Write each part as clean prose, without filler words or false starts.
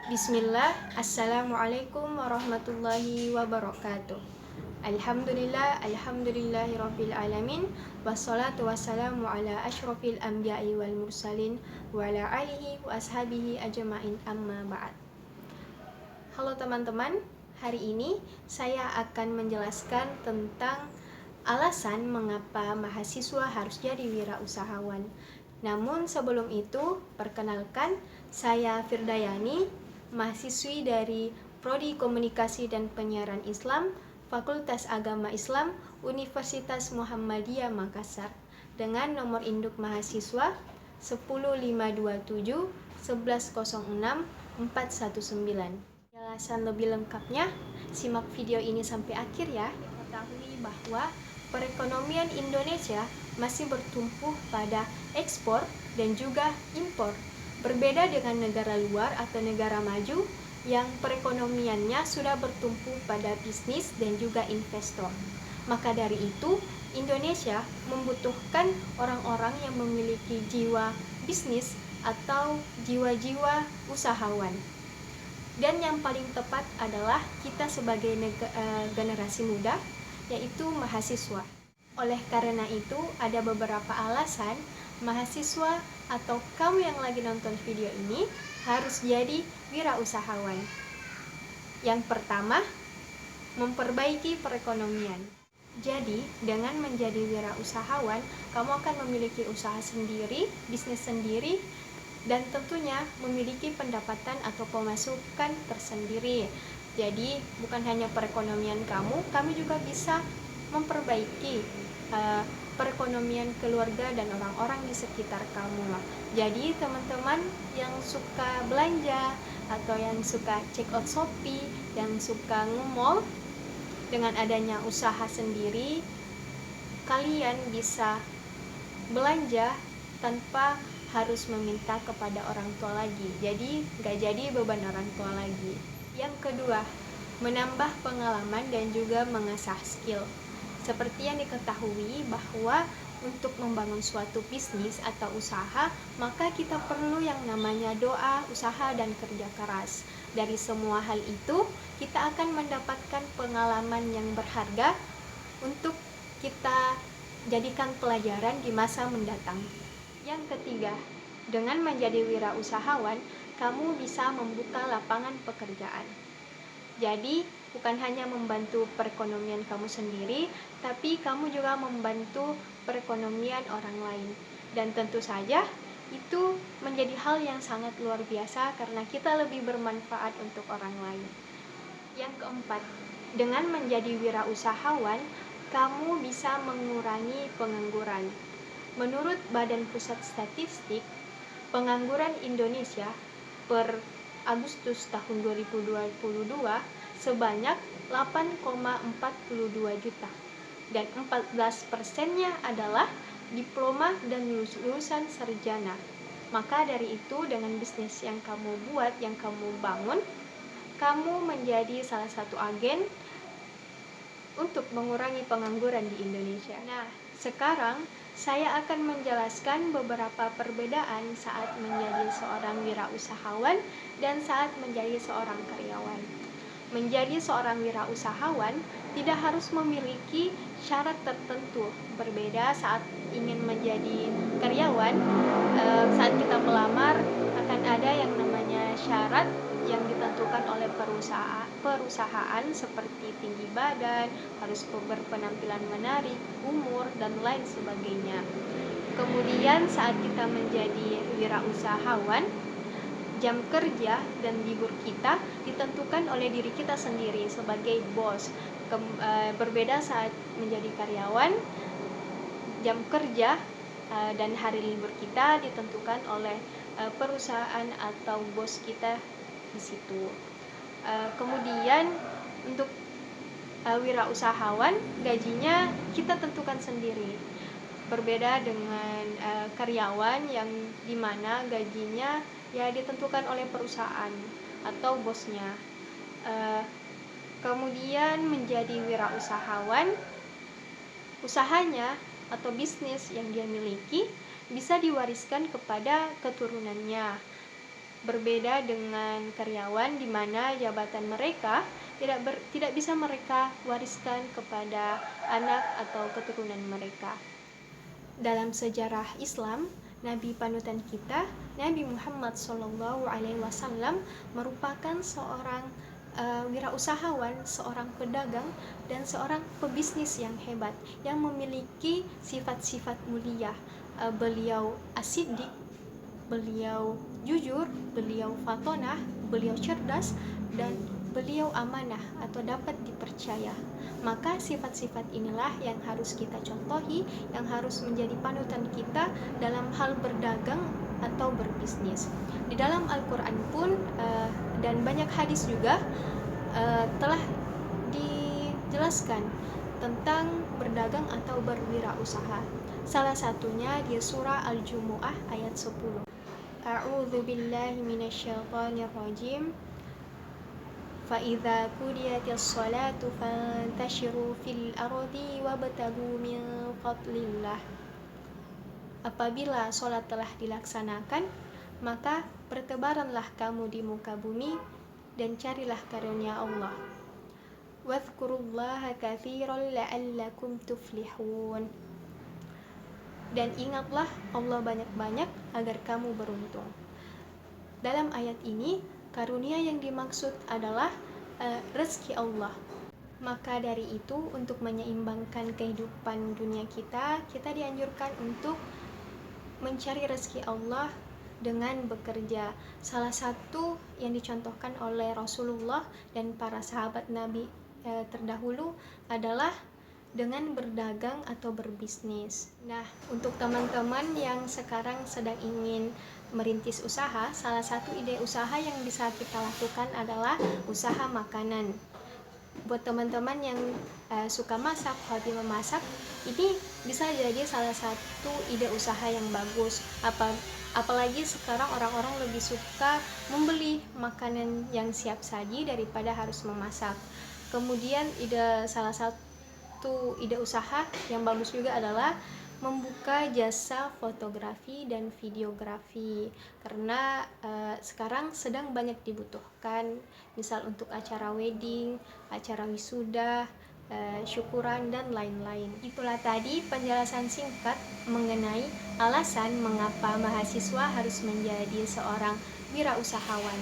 Bismillah, Assalamualaikum warahmatullahi wabarakatuh. Alhamdulillahirabbil alamin, wassalatu wassalamu ala asyrofil anbiya'i wal mursalin wa ala alihi wa ashabihi ajma'in, amma ba'd. Halo teman-teman, hari ini saya akan menjelaskan tentang alasan mengapa mahasiswa harus jadi wirausahawan. Namun sebelum itu, perkenalkan, saya Firdayani, mahasiswi dari Prodi Komunikasi dan Penyiaran Islam, Fakultas Agama Islam, Universitas Muhammadiyah Makassar, dengan nomor induk mahasiswa 10527 1106 419. Penjelasan lebih lengkapnya, simak video ini sampai akhir ya. Ketahui bahwa perekonomian Indonesia masih bertumpu pada ekspor dan juga impor. Berbeda dengan negara luar atau negara maju yang perekonomiannya sudah bertumpu pada bisnis dan juga investor. Maka dari itu, Indonesia membutuhkan orang-orang yang memiliki jiwa bisnis atau jiwa-jiwa usahawan. Dan yang paling tepat adalah kita sebagai generasi muda, yaitu mahasiswa. Oleh karena itu, ada beberapa alasan mahasiswa atau kamu yang lagi nonton video ini harus jadi wirausahawan. Yang pertama, memperbaiki perekonomian. Jadi, dengan menjadi wirausahawan, kamu akan memiliki usaha sendiri, bisnis sendiri, dan tentunya memiliki pendapatan atau pemasukan tersendiri. Jadi, bukan hanya perekonomian kamu juga bisa memperbaiki perekonomian keluarga dan orang-orang di sekitar kamu. Jadi teman-teman yang suka belanja atau yang suka check out Shopee, yang suka nge-mall, dengan adanya usaha sendiri, kalian bisa belanja tanpa harus meminta kepada orang tua lagi. Jadi gak jadi beban orang tua lagi. Yang kedua, menambah pengalaman dan juga mengasah skill. Seperti yang diketahui bahwa untuk membangun suatu bisnis atau usaha, maka kita perlu yang namanya doa, usaha, dan kerja keras. Dari semua hal itu, kita akan mendapatkan pengalaman yang berharga untuk kita jadikan pelajaran di masa mendatang. Yang ketiga, dengan menjadi wirausahawan, kamu bisa membuka lapangan pekerjaan. Jadi, bukan hanya membantu perekonomian kamu sendiri, tapi kamu juga membantu perekonomian orang lain. Dan tentu saja, itu menjadi hal yang sangat luar biasa karena kita lebih bermanfaat untuk orang lain. Yang keempat, dengan menjadi wirausahawan, kamu bisa mengurangi pengangguran. Menurut Badan Pusat Statistik, pengangguran Indonesia per Agustus tahun 2022 sebanyak 8,42 juta, dan 14%-nya adalah diploma dan lulusan sarjana. Maka dari itu, dengan bisnis yang kamu buat, yang kamu bangun, kamu menjadi salah satu agen untuk mengurangi pengangguran di Indonesia. Nah, sekarang saya akan menjelaskan beberapa perbedaan saat menjadi seorang wirausahawan dan saat menjadi seorang karyawan. Menjadi seorang wirausahawan tidak harus memiliki syarat tertentu. Berbeda saat ingin menjadi karyawan, saat kita melamar akan ada yang namanya syarat yang ditentukan oleh perusahaan seperti tinggi badan, harus berpenampilan menarik, umur, dan lain sebagainya. Kemudian saat kita menjadi wirausahawan, jam kerja dan libur kita ditentukan oleh diri kita sendiri sebagai bos. Berbeda saat menjadi karyawan, jam kerja dan hari libur kita ditentukan oleh perusahaan atau bos kita di situ. Kemudian untuk wirausahawan, gajinya kita tentukan sendiri. Berbeda dengan karyawan yang dimana gajinya ya ditentukan oleh perusahaan atau bosnya. Kemudian menjadi wirausahawan, usahanya atau bisnis yang dia miliki bisa diwariskan kepada keturunannya. Berbeda dengan karyawan di mana jabatan mereka tidak bisa mereka wariskan kepada anak atau keturunan mereka. Dalam sejarah Islam, Nabi panutan kita, Nabi Muhammad SAW merupakan seorang wirausahawan, seorang pedagang, dan seorang pebisnis yang hebat yang memiliki sifat-sifat mulia. Beliau as-siddiq, beliau jujur, beliau fatonah, beliau cerdas, dan beliau amanah atau dapat dipercaya. Maka sifat-sifat inilah yang harus kita contohi, yang harus menjadi panutan kita dalam hal berdagang atau berbisnis. Di dalam Al-Quran pun dan banyak hadis juga telah dijelaskan tentang berdagang atau berwirausaha. Salah satunya di surah Al-Jumu'ah ayat 10. A'udzu billahi minasyaitonir rajim. فَإِذَا قُضِيَتِ الصَّلَاةُ فَانتَشِرُوا فِي الْأَرْضِ وَابْتَغُوا مِنْ فَضْلِ اللَّهِ. Apabila sholat telah dilaksanakan, maka bertebaranlah kamu di muka bumi dan carilah karunia Allah. وَاذْكُرُوا كَثِيرًا لَعَلَّكُمْ تُفْلِحُونَ. Dan ingatlah Allah banyak-banyak agar kamu beruntung. Dalam ayat ini, karunia yang dimaksud adalah rezeki Allah. Maka dari itu, untuk menyeimbangkan kehidupan dunia kita dianjurkan untuk mencari rezeki Allah dengan bekerja. Salah satu yang dicontohkan oleh Rasulullah dan para sahabat Nabi terdahulu adalah dengan berdagang atau berbisnis. Nah, untuk teman-teman yang sekarang sedang ingin merintis usaha, salah satu ide usaha yang bisa kita lakukan adalah usaha makanan. Buat teman-teman yang suka masak, hobi memasak, ini bisa jadi salah satu ide usaha yang bagus. Apalagi sekarang orang-orang lebih suka membeli makanan yang siap saji daripada harus memasak. Kemudian salah satu ide usaha yang bagus juga adalah membuka jasa fotografi dan videografi, karena sekarang sedang banyak dibutuhkan, misal untuk acara wedding, acara wisuda, syukuran, dan lain-lain. Itulah tadi penjelasan singkat mengenai alasan mengapa mahasiswa harus menjadi seorang wirausahawan.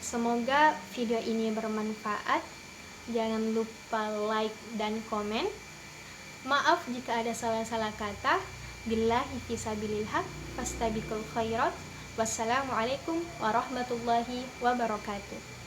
Semoga video ini bermanfaat. Jangan lupa like dan komen. Maaf jika ada salah-salah kata. Billahi fisabilil haq, fastabiqul khairat. Wassalamualaikum warahmatullahi wabarakatuh.